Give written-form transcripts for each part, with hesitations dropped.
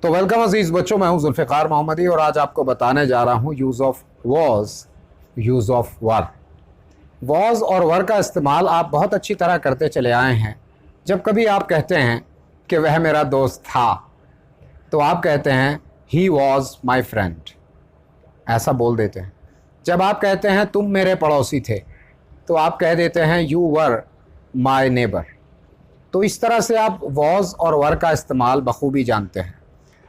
तो वेलकम अजीज़ बच्चों, मैं हूं जुल्फ़िकार मोहम्मदी और आज आपको बताने जा रहा हूं use of was, use of were. Was और वर का इस्तेमाल आप बहुत अच्छी तरह करते चले आए हैं। जब कभी आप कहते हैं कि वह मेरा दोस्त था, तो आप कहते हैं ही वॉज माई फ्रेंड, ऐसा बोल देते हैं। जब आप कहते हैं तुम मेरे पड़ोसी थे, तो आप कह देते हैं यू वर माई नेबर। तो इस तरह से आप वॉज और वर का इस्तेमाल बखूबी जानते हैं।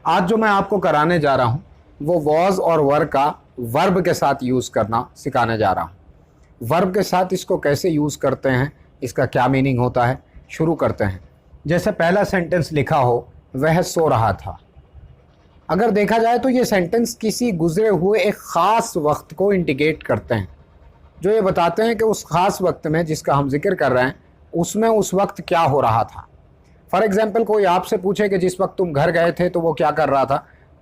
आज जो मैं आपको कराने जा रहा हूँ वो वॉज और वर का वर्ब के साथ यूज़ करना सिखाने जा रहा हूँ। वर्ब के साथ इसको कैसे यूज़ करते हैं, इसका क्या मीनिंग होता है, शुरू करते हैं। जैसे पहला सेंटेंस लिखा हो, वह सो रहा था। अगर देखा जाए तो ये सेंटेंस किसी गुजरे हुए एक ख़ास वक्त को इंडिकेट करते हैं, जो ये बताते हैं कि उस ख़ास वक्त में जिसका हम जिक्र कर रहे हैं उसमें उस वक्त क्या हो रहा था। फॉर एग्ज़ाम्पल, कोई आपसे पूछे कि जिस वक्त तुम घर गए थे तो वो क्या कर रहा था,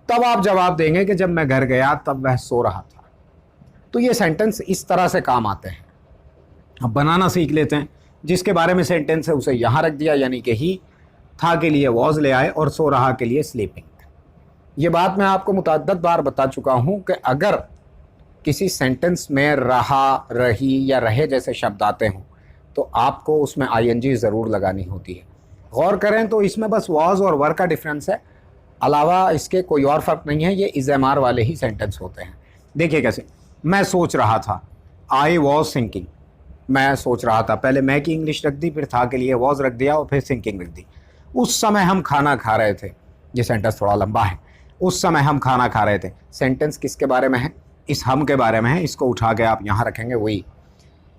तब आप जवाब देंगे कि जब मैं घर गया तब वह सो रहा था। तो ये सेंटेंस इस तरह से काम आते हैं। अब बनाना सीख लेते हैं। जिसके बारे में सेंटेंस है उसे यहाँ रख दिया, यानी कि ही था के लिए वॉज ले आए और सो रहा के लिए स्लीपिंग। ये बात मैं आपको मुतअद्दिद बार बता चुका हूँ कि अगर किसी सेंटेंस में रहा, रही या रहे जैसे शब्द आते हों तो आपको उसमें आईएनजी ज़रूर लगानी होती है। गौर करें तो इसमें बस वॉज और वर का डिफरेंस है, अलावा इसके कोई और फ़र्क नहीं है। ये इज़मार वाले ही सेंटेंस होते हैं। देखिए कैसे, मैं सोच रहा था, आई वॉज थिंकिंग। मैं सोच रहा था, पहले मैं की इंग्लिश रख दी, फिर था के लिए वॉज रख दिया और फिर थिंकिंग रख दी। उस समय हम खाना खा रहे थे। ये सेंटेंस थोड़ा लंबा है। उस समय हम खाना खा रहे थे, सेंटेंस किसके बारे में है? इस हम के बारे में है। इसको उठा के आप यहाँ रखेंगे वही।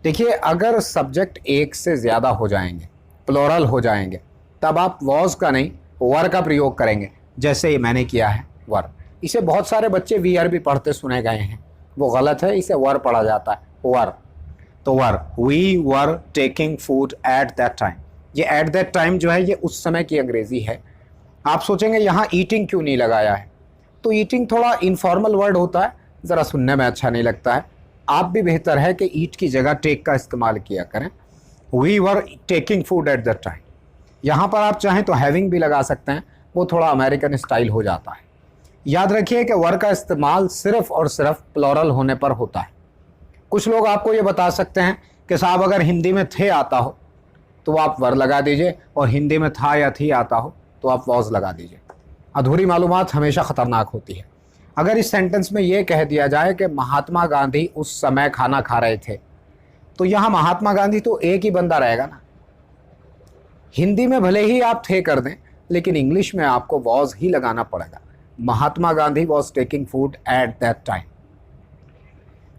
देखिए, अगर सब्जेक्ट एक से ज़्यादा हो जाएंगे, प्लूरल हो जाएंगे, तब आप वॉज का नहीं वर का प्रयोग करेंगे, जैसे ये मैंने किया है वर। इसे बहुत सारे बच्चे वी आर भी पढ़ते सुने गए हैं, वो गलत है। इसे वर पढ़ा जाता है, वर। तो were, we were taking food at that time. ये एट दैट टाइम जो है ये उस समय की अंग्रेज़ी है। आप सोचेंगे यहाँ ईटिंग क्यों नहीं लगाया है, तो ईटिंग थोड़ा इनफॉर्मल वर्ड होता है, ज़रा सुनने में अच्छा नहीं लगता है। आप भी बेहतर है कि ईट की जगह टेक का इस्तेमाल किया करें। We were taking food at that time. यहाँ पर आप चाहें तो हैविंग भी लगा सकते हैं, वो थोड़ा अमेरिकन स्टाइल हो जाता है। याद रखिए कि वर का इस्तेमाल सिर्फ़ और सिर्फ प्लूरल होने पर होता है। कुछ लोग आपको ये बता सकते हैं कि साहब अगर हिंदी में थे आता हो तो आप वर लगा दीजिए, और हिंदी में था या थी आता हो तो आप वॉज लगा दीजिए। अधूरी मालूमात हमेशा ख़तरनाक होती है। अगर इस सेंटेंस में ये कह दिया जाए कि महात्मा गांधी उस समय खाना खा रहे थे, तो यहाँ महात्मा गांधी तो एक ही बंदा रहेगा ना। हिंदी में भले ही आप थे कर दें, लेकिन इंग्लिश में आपको वॉज ही लगाना पड़ेगा। Mahatma Gandhi was taking food at that time.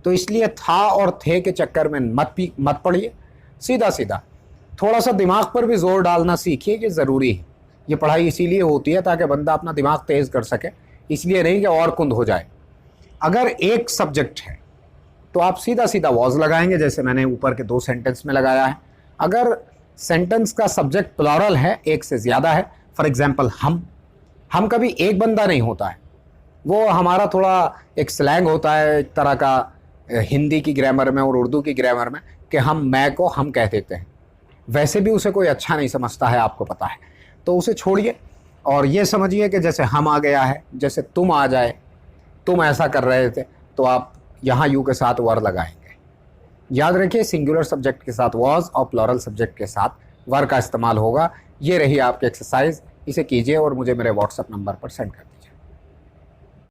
तो इसलिए था और थे के चक्कर में मत पड़िए। सीधा सीधा थोड़ा सा दिमाग पर भी जोर डालना सीखिए, ये ज़रूरी है। ये पढ़ाई इसीलिए होती है ताकि बंदा अपना दिमाग तेज़ कर सके, इसलिए नहीं कि और कुंद हो जाए। अगर एक सब्जेक्ट है तो आप सीधा सीधा वॉज लगाएंगे, जैसे मैंने ऊपर के दो सेंटेंस में लगाया है। अगर सेंटेंस का सब्जेक्ट प्लूरल है, एक से ज़्यादा है, फॉर एग्जांपल हम कभी एक बंदा नहीं होता है। वो हमारा थोड़ा एक स्लैंग होता है एक तरह का हिंदी की ग्रामर में और उर्दू की ग्रामर में, कि हम मैं को हम कह देते हैं। वैसे भी उसे कोई अच्छा नहीं समझता है, आपको पता है। तो उसे छोड़िए और ये समझिए कि जैसे हम आ गया है, जैसे तुम आ जाए, तुम ऐसा कर रहे थे, तो आप यहाँ यू के साथ वर लगाएंगे। याद रखिए, सिंगुलर सब्जेक्ट के साथ वॉज और प्लूरल सब्जेक्ट के साथ वर का इस्तेमाल होगा। ये रही आपकी एक्सरसाइज, इसे कीजिए और मुझे मेरे व्हाट्सएप नंबर पर सेंड कर दीजिए।